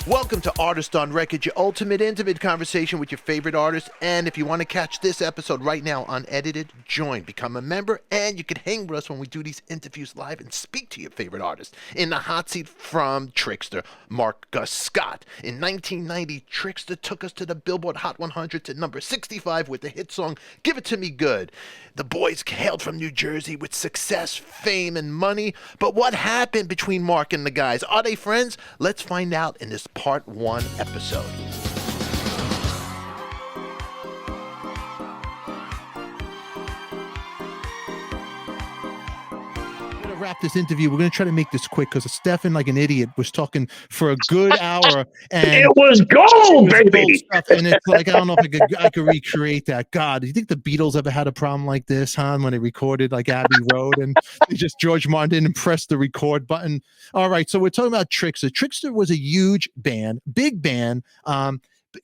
Welcome to Artist on Record, your ultimate intimate conversation with your favorite artists. And if you want to catch this episode right now unedited, join, become a member, and you can hang with us when we do these interviews live and speak to your favorite artist. In the hot seat from Trixter, Marcus Scott. In 1990, Trixter took us to the Billboard Hot 100 to number 65 with the hit song Give It To Me Good. The boys hailed from New Jersey with success, fame, and money. But what happened between Mark and the guys? Are they friends? Let's find out in this Part 1 episode. Wrap this interview. We're going to try to make this quick because Stefan, like an idiot, was talking for a good hour. And it was gold, baby. Stuff, and it's like, I don't know if I could recreate that. God, do you think the Beatles ever had a problem like this, huh? When they recorded like Abbey Road and George Martin didn't press the record button. All right. So we're talking about Trixter. Trixter was a huge band, big band.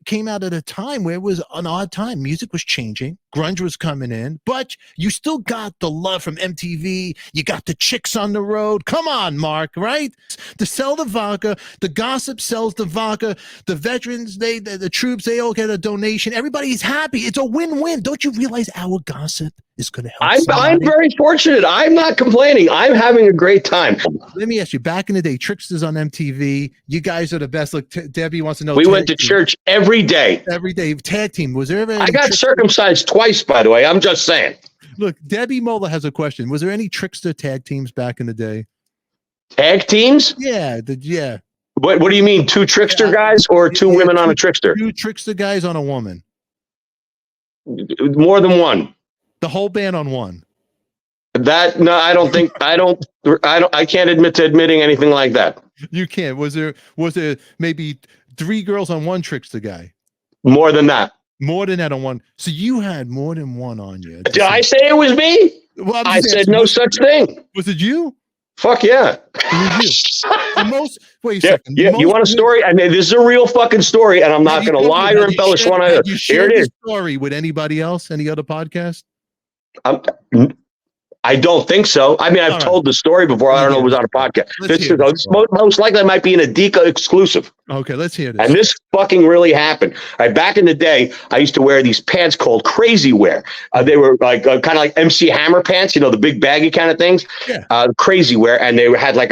Came out at a time where it was an odd time. Music was changing. Grunge was coming in, but you still got the love from MTV. You got the chicks on the road. Come on, Mark, right? To sell the vodka, the gossip sells the vodka. The veterans, the troops, they all get a donation. Everybody's happy. It's a win-win. Don't you realize our gossip is going to help I'm very fortunate. I'm not complaining. I'm having a great time. Let me ask you, back in the day, Tricksters on MTV, you guys are the best. Look, Debbie wants to know. We went to church every day. Every day. Tag team. Was there ever I got circumcised twice, by the way. I'm just saying. Look, Debbie Mola has a question. Was there any Trickster tag teams back in the day? Tag teams? Yeah. Yeah. What do you mean? Two Trickster guys or two women on a Trickster? Two Trickster guys on a woman. More than one. The whole band on one. No, I don't think I can't admit to admitting anything like that. You can't. Was there maybe three girls on one Trickster guy? More than that. More than that on one. So you had more than one on you. Did I say it was me? Well, I said no such thing. Was it you? Fuck yeah. Wait a second. Yeah, you want a story? I mean, this is a real fucking story, and I'm not going to lie or embellish one either. Here it is. Story with anybody else? Any other podcast? I don't think so. I mean, I've told the story before. I don't know if it was on a podcast. This most likely might be an ADIKA exclusive. Okay, let's hear this. And this fucking really happened. Back in the day, I used to wear these pants called crazy wear. They were like kind of like MC Hammer pants, the big baggy kind of things. Yeah. Crazy wear, and they had like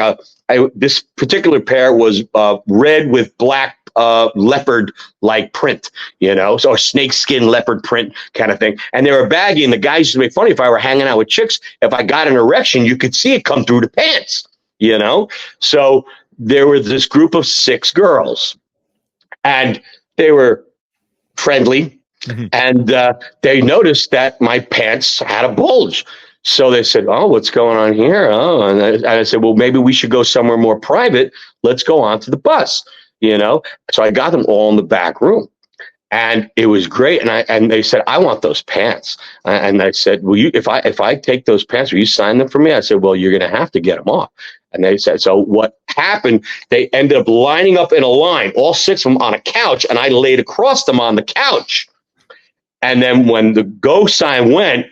this particular pair was red with black leopard like print, so snakeskin leopard print kind of thing. And they were baggy, and the guys used to make funny if I were hanging out with chicks. If I got an erection, you could see it come through the pants, So there was this group of 6 girls, and they were friendly, and they noticed that my pants had a bulge. So they said, "Oh, what's going on here?" Oh, and I said, "Well, maybe we should go somewhere more private. Let's go on to the bus." So I got them all in the back room, and it was great. And they said, "I want those pants." And I said, "Well, if I take those pants, will you sign them for me?" I said, "Well, you're going to have to get them off." And they said, so what happened? They ended up lining up in a line, all 6 of them on a couch, and I laid across them on the couch. And then when the go sign went,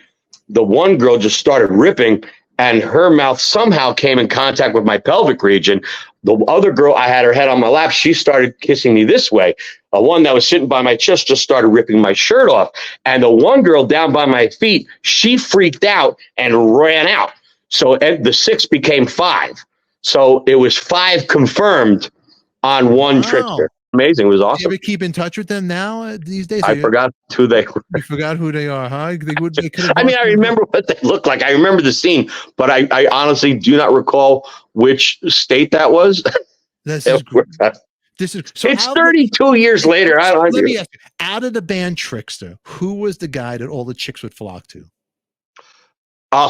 the one girl just started ripping, and her mouth somehow came in contact with my pelvic region. The other girl, I had her head on my lap. She started kissing me this way. The one that was sitting by my chest just started ripping my shirt off. And the one girl down by my feet, she freaked out and ran out. So the 6 became 5. So it was 5 confirmed on one Trixter. Amazing. It was awesome. Do you ever keep in touch with them now these days? I forgot who they were. You forgot who they are, huh? I remember what they looked like. I remember the scene, but I honestly do not recall which state that was. This is great. It's 32 years later. Let me ask you, out of the band Trixter, who was the guy that all the chicks would flock to?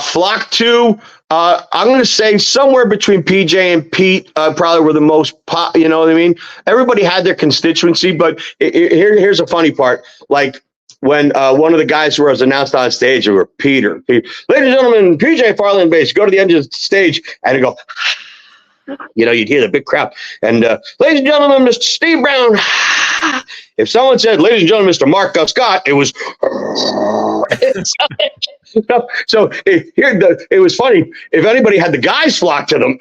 Flock to, I'm going to say somewhere between PJ and Pete, probably were the most pop, you know what I mean? Everybody had their constituency, but here's a funny part. Like when one of the guys who was announced on stage, were Peter. Ladies and gentlemen, PJ Farley and bass, go to the end of the stage and go, you'd hear the big crowd. And ladies and gentlemen, Mr. Steve Brown. If someone said, ladies and gentlemen, Mr. Mark Scott, it was. So it was funny. If anybody had the guys flock to them.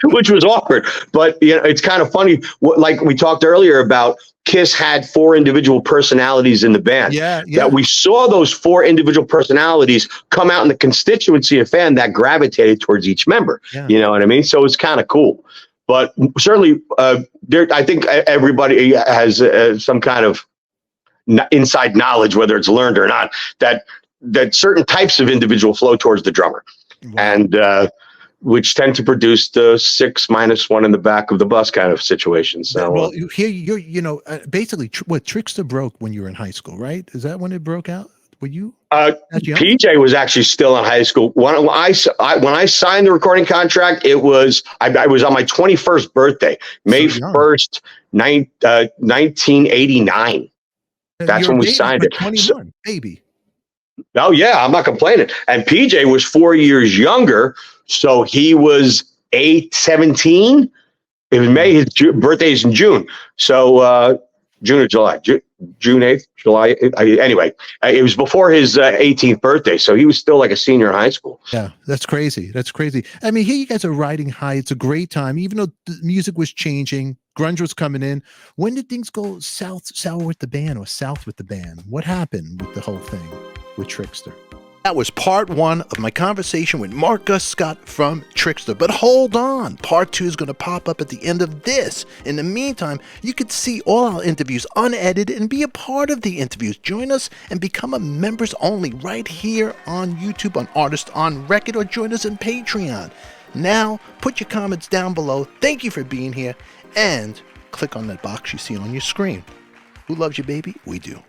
which was awkward. But it's kind of funny. Like we talked earlier about, Kiss had 4 individual personalities in the band. Yeah. That we saw those 4 individual personalities come out in the constituency of fan that gravitated towards each member. Yeah. You know what I mean? So it's kind of cool. But certainly, I think everybody has some kind of inside knowledge, whether it's learned or not, that certain types of individual flow towards the drummer. Wow. And which tend to produce the 6 minus 1 in the back of the bus kind of situation. So, well, here you're, basically what Trixter broke when you were in high school, right? Is that when it broke out? Were you? PJ was actually still in high school when I signed the recording contract. I was on my 21st birthday, May 1st, 1989. That's when we signed it. 21, baby. Oh yeah, I'm not complaining. And PJ was 4 years younger, so he was 17. It was May. His birthday is in June, so June or July, June 8th, July. Anyway, it was before his 18th birthday, so he was still like a senior in high school. Yeah, that's crazy. That's crazy. I mean, here you guys are riding high. It's a great time, even though the music was changing. Grunge was coming in. When did things go sour with the band, or south with the band? What happened with the whole thing with Trixter? That was part 1 of my conversation with Marcus Scott from Trixter. But hold on, part 2 is going to pop up at the end of this. In the meantime, you can see all our interviews unedited and be a part of the interviews. Join us and become a members only right here on YouTube on Artist on Record, or join us on Patreon. Now, put your comments down below. Thank you for being here, and click on that box you see on your screen. Who loves you, baby? We do.